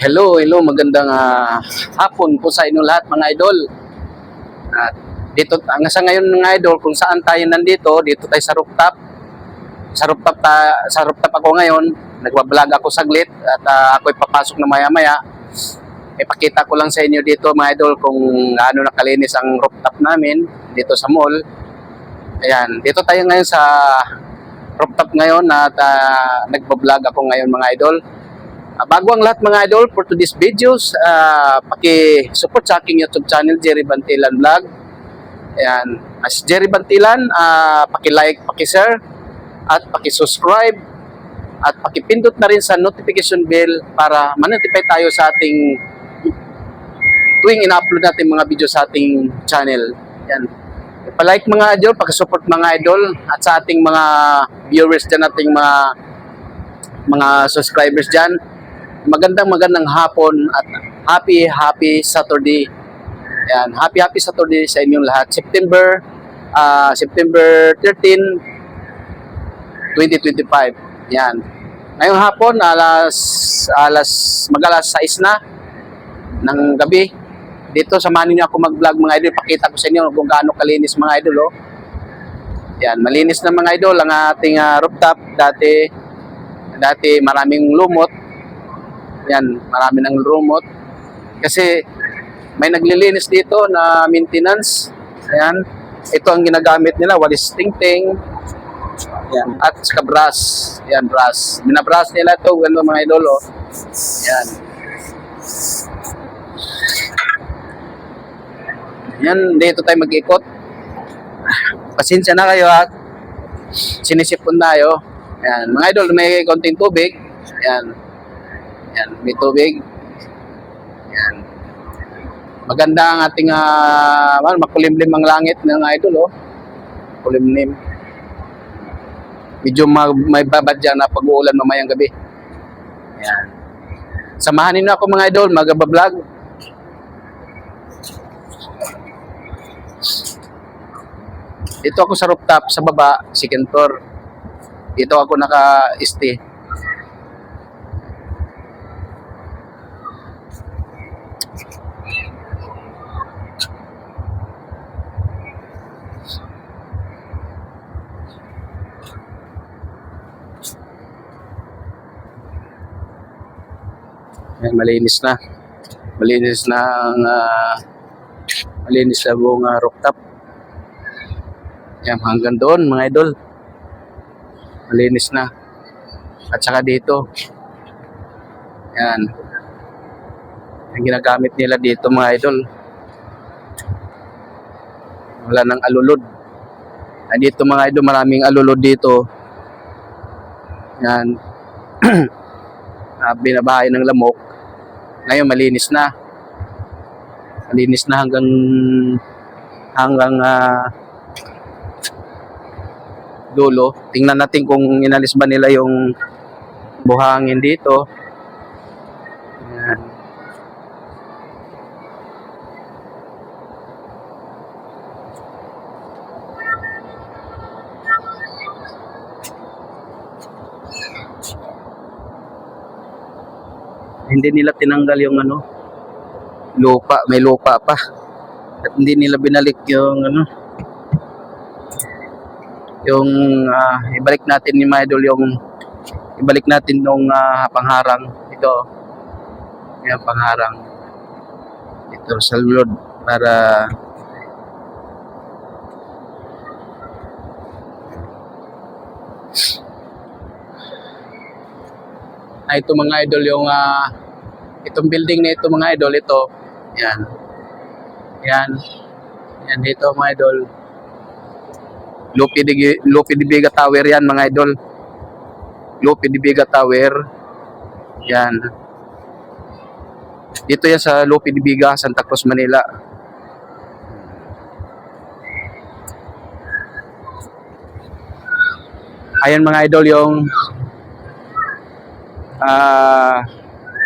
Hello, magandang hapon po sa inyo lahat mga idol. At dito sa ngayon mga idol, kung saan tayo nandito, dito tayo sa rooftop. Sa rooftop ako ngayon, nagba-vlog ako saglit at ako'y papasok na maya-maya. Ipakita ko lang sa inyo dito mga idol kung gaano nakalinis ang rooftop namin dito sa mall. Ayan, dito tayo ngayon sa rooftop ngayon at nagba-vlog ako ngayon mga idol. Bago ang lahat mga idol, for today's videos, paki-support sa aking YouTube channel, Jerry Bantilan Vlog. Ayan, as Jerry Bantilan, paki-like, paki-share, at paki-subscribe, at paki-pindot na rin sa notification bell para ma-notify tayo sa ating tuwing ina-upload natin mga video sa ating channel. Ayan. Pa-like mga idol, paki-support mga idol, at sa ating mga viewers dyan, ating mga subscribers dyan. Magandang hapon at happy Saturday. Yan, happy Saturday sa inyong lahat. September 13, 2025. Yan. Ngayong hapon mag-alas 6 na ng gabi. Dito samahan niyo ako mag-vlog mga idol. Pakita ko sa inyo kung gaano kalinis mga idol, oh. Yan, malinis na mga idol ang ating rooftop. Dati maraming lumot. Yan, marami ng lumot. Kasi may naglilinis dito na maintenance. Ayan. Ito ang ginagamit nila, walis tingting. Yan, at saka brush. Yan, brush. Binabrush nila ito, ganun mga idol, oh. Yan. Yan, dito tayo mag-ikot. Pasensya na kayo at sinisipon tayo. Yan, mga idol, may konting tubig. Yan. Yan, may tubig. Yan. Maganda ang ating makulimlim ang langit ng idol, oh. Kulimlim. Medyo may babad dyan na pag-uulan mamayang gabi. Yan. Samahan niyo ako mga idol, mag-vlog. Dito ako sa rooftop, sa baba, second floor. Dito ako naka-stay. Yan, malinis na. Malinis na ang malinis na buong rooftop. Yan, hanggang doon mga idol. Malinis na. At saka dito. Yan. Ang ginagamit nila dito mga idol. Wala nang alulod. Dito mga idol, maraming alulod dito. Yan. Binabahay ng lamok. Ngayon malinis na. Malinis na hanggang dulo. Tingnan natin kung inalis ba nila yung buhangin dito. Ayan. Hindi nila tinanggal yung lupa, may lupa pa. At hindi nila binalik yung ibalik natin ni mga idol ibalik natin nung pangharang ito. Yan, pangharang ito sa lulod para ito mga idol yung itong building na ito mga idol, ito yan dito mga idol, Lupi de Vega Tower yan mga idol. Lupi de Vega Tower yan, dito yan sa Lupi de Vega, Santa Cruz, Manila. Ayan mga idol yung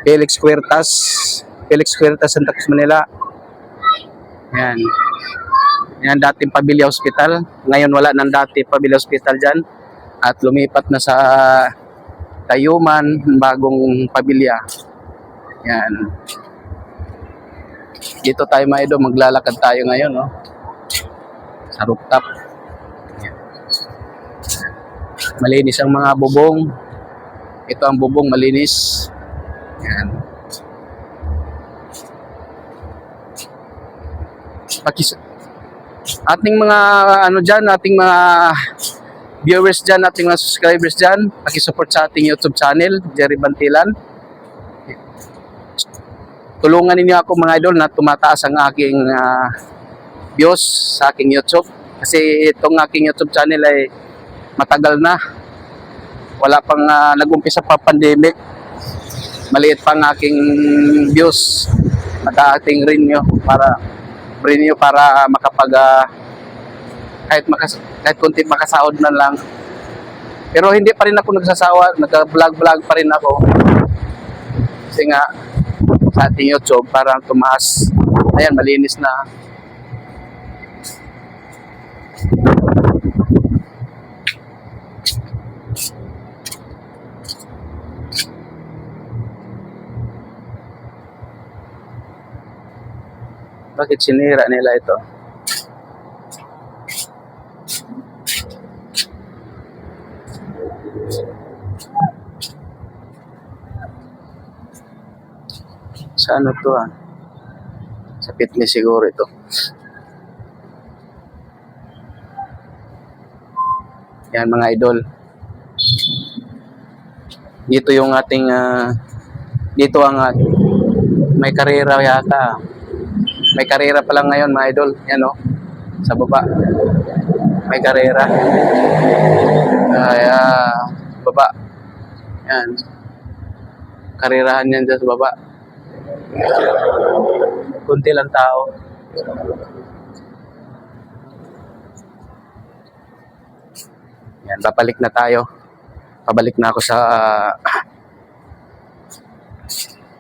Felix Huertas, Santa Cruz, Manila. Yan. Yan, dating Pabilia Hospital. Ngayon wala nang dati Pabilia Hospital dyan. At lumipat na sa Tayuman, bagong Pabilia. Yan. Dito tayo mga idol, maglalakad tayo ngayon, no? Sa rooftop. Yan. Malinis ang mga bubong. Ito ang bubong, malinis. Yan. Ating mga ano dyan, ating mga viewers dyan, ating mga subscribers dyan, pakisupport sa ating YouTube channel, Jerry Bantilan. Tulungan ninyo ako mga idol na tumataas ang aking views sa aking YouTube. Kasi itong aking YouTube channel ay matagal na. Wala pang nag-umpisa pa pandemic. Maliit pa ang aking views at ating renew para makapag kahit kunti makasahod na lang. Pero hindi pa rin ako nagsasawa, nag-vlog pa rin ako. Kasi nga sa ating YouTube para tumaas. Ayan, malinis na. Bakit sinira nila ito? Sa ano to Sa fitness siguro ito. Yan mga idol. Dito yung ating dito ang may karera yata. May karera pa lang ngayon mga idol. Yan sa baba. May karera. Baba. Yan. Karerahan yan dyan sa baba. Kunti lang tao. Yan, babalik na tayo. Pabalik na ako sa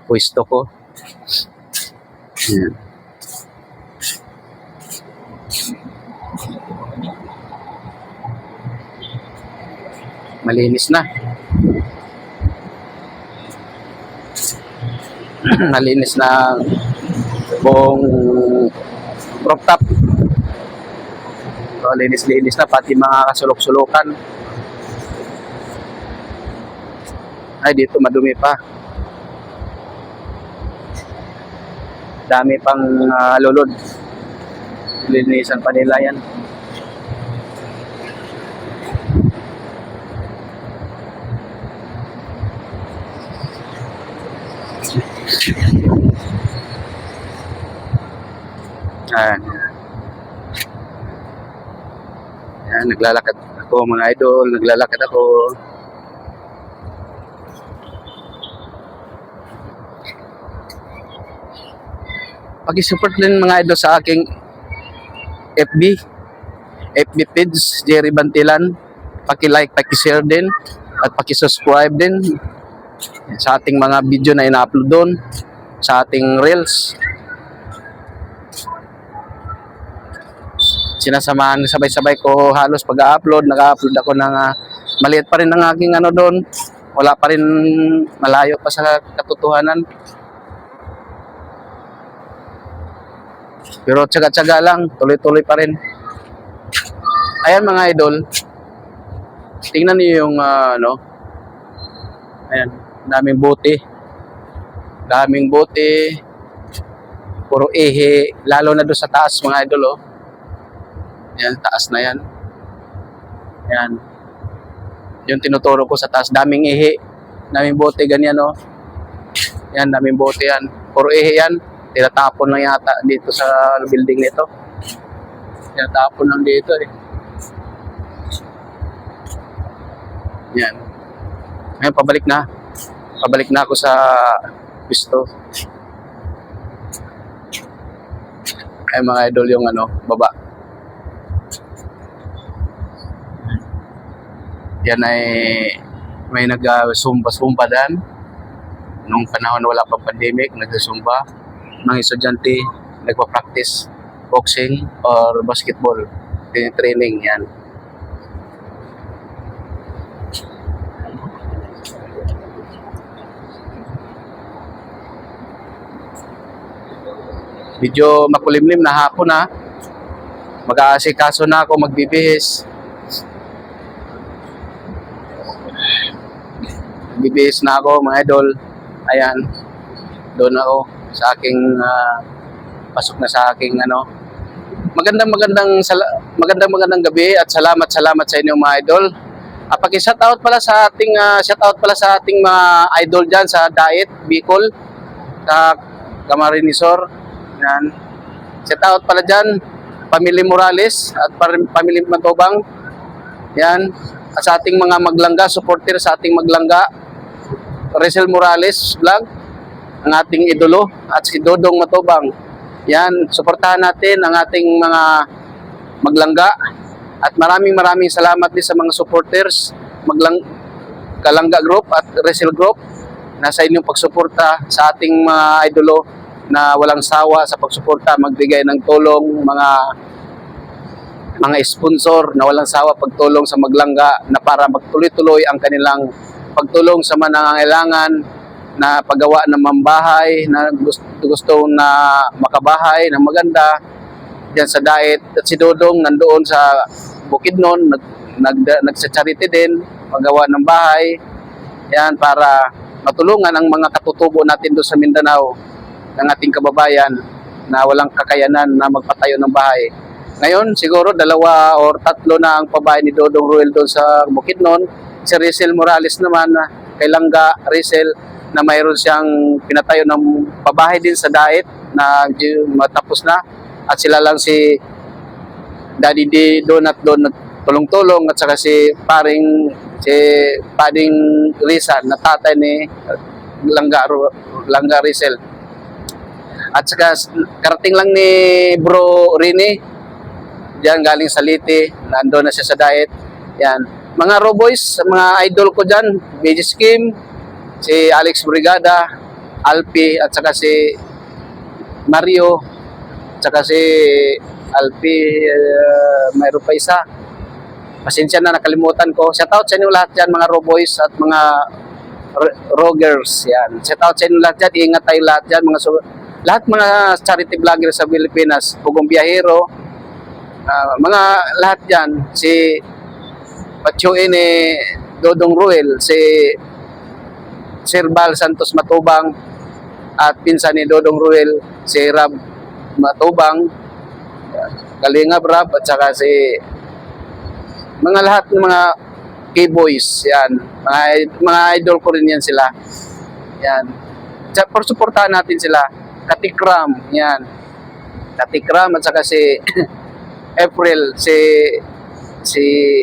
pwesto ko. Yan. Malinis na. Malinis na buong rooftop. So, linis-linis na pati mga kasulok-sulukan. Ay, dito madumi pa. Dami pang lulod. Linisan pa nila yan. Ayan. Ayan, naglalakad ako mga idol, naglalakad ako. Pag-support din mga idol sa aking FB page, Jerry Bantilan. Paki-like, paki-share din at paki-subscribe din sa ating mga video na ina-upload doon, sa ating reels. Sinasamahan sabay-sabay ko halos pag-upload, nag-upload ako ng maliit pa rin ang aking doon. Wala pa rin, malayo pa sa katotohanan. Pero tsaga-tsaga lang, tuloy-tuloy pa rin. Ayan mga idol. Tingnan niyo yung ayan, daming bote. Daming bote. Puro ehe, lalo na doon sa taas mga idol Yan, taas na yan. Yan. Yung tinuturo ko sa taas, daming ehe. Daming bote, ganyan Yan, daming bote yan. Puro ehe yan. Tinatapon lang yata dito sa building nito. Tinatapon lang dito Yan. Ngayon, pabalik na. Pabalik na ako sa pisto. Ay mga idol yung baba. Yan ay may nag-sumba dan. Nung panahon wala pang pandemic, nag-sumba. Mga estudyante nagpa-practice boxing or basketball. Training yan. medyo makulimlim na hapon na. Mag-aasikaso na ako, magbibihis. Bibihis na ako mga idol. Ayan. Doon ako sa aking pasok na sa aking magandang gabi at salamat sa inyo mga idol. Paki-shoutout pala sa ating mga idol diyan sa Daet, Bicol, sa Camarinesor. Yan. Shoutout pala diyan, Pamilya Morales at Pamilya Matubang. Yan. At sa ating mga maglangga, supporter sa ating maglangga, Rizal Morales vlog, ang ating idolo, at si Dodong Matubang. Yan, suportahan natin ang ating mga maglangga. At maraming salamat din sa mga supporters, Kalangga Group at Rizal Group na sa inyong pagsuporta sa ating mga idolo na walang sawa sa pagsuporta, magbigay ng tulong, mga sponsor na walang sawa pagtulong sa maglangga na para magtuloy-tuloy ang kanilang pagtulong sa nangangailangan na paggawa ng mambahay na gusto na makabahay na maganda diyan sa Daet. At si Dodong nandoon sa Bukidnon, nagsa-charity din, magawa ng bahay. Yan, para matulungan ang mga katutubo natin doon sa Mindanao, ng ating kababayan na walang kakayanan na magpatayo ng bahay. Ngayon, siguro 2 or 3 na ang pabahay ni Dodong Ruel doon sa Bukidnon. Si Rizal Morales naman, kay Langga Rizal, na mayroon siyang pinatayo ng pabahay din sa Daet na matapos na. At sila lang si Daddy D doon tulong-tulong, at saka si Pading Rizal na tatay ni Langga Rizal. At saka karating lang ni Bro Rini diyan galing sa Liti, nandoon na siya sa Daet. Yan, mga Roboys, mga idol ko diyan, BG Scheme, si Alex Brigada, Alpi, at saka si Mario, at saka si Alpi, mayroon pa isa. Pasensya na, nakalimutan ko. Shoutout sa inyo lahat dyan, mga Roboys at mga Rogers. Yan. Shoutout sa inyo lahat dyan. Ingat tayo lahat dyan. Lahat mga charity vlogger sa Pilipinas. Pugong Biyahero. Mga lahat dyan. Si Pachuin ni Dodong Ruel. Si Sir Bal Santos Matubang. At pinsan ni Dodong Ruel, si Rab Matubang. Kalingap Rab. At saka si mga lahat ng mga K-boys, yan. Mga idol ko rin yan sila. Yan. Suportahan natin sila. Katikram, yan. Katikram at saka si April, si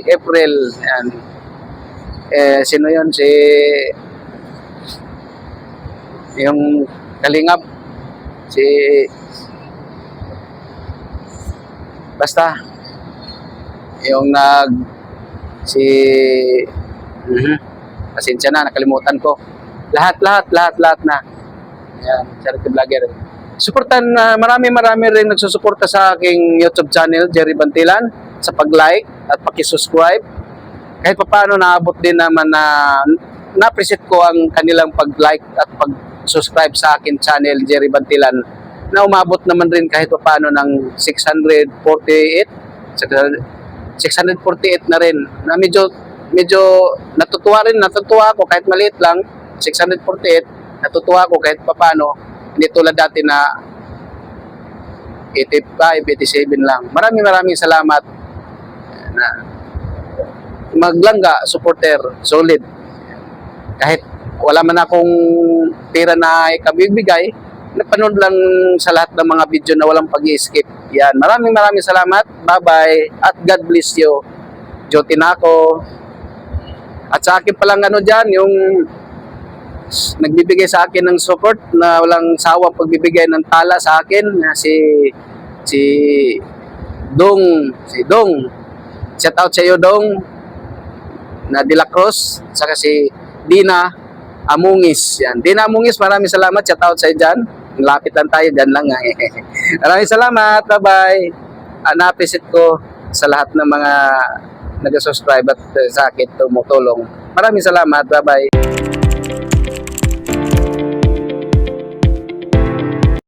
April, yan. Sino yun? Yung Kalingap, basta yung pasensya na, nakalimutan ko. Lahat na. Yan, charity vlogger. Suportan na marami rin nagsusuporta sa aking YouTube channel, Jerry Bantilan, sa pag-like at paki-subscribe. Kahit paano naabot din naman na-appreciate ko ang kanilang pag-like at pag-subscribe sa akin channel, Jerry Bantilan, na umabot naman rin kahit paano ng 648 na rin, na medyo natutuwa ako kahit maliit lang. 648, natutuwa ako kahit papaano, hindi tulad dati na 85, 87 lang. Maraming salamat na maglangga, supporter, solid. Kahit wala man akong pera na ikabibigay, napanood lang sa lahat ng mga video na walang pag-i-skip. Yan, maraming salamat. Bye-bye at God bless you. Joty na ako. At sa akin palang dyan, yung nagbibigay sa akin ng support na walang sawang pagbibigay ng tala sa akin, si Dong. Shout out sa iyo, Dong, na De La Cruz, saka si Dina Amungis. Yan. Dina Amungis, maraming salamat. Shout out sa iyo dyan. Lapit lang tayo, dyan lang. Maraming salamat. Bye-bye. Na-appreciate ko sa lahat ng mga nag-subscribe at sa akin tumutulong. Maraming salamat. Bye-bye.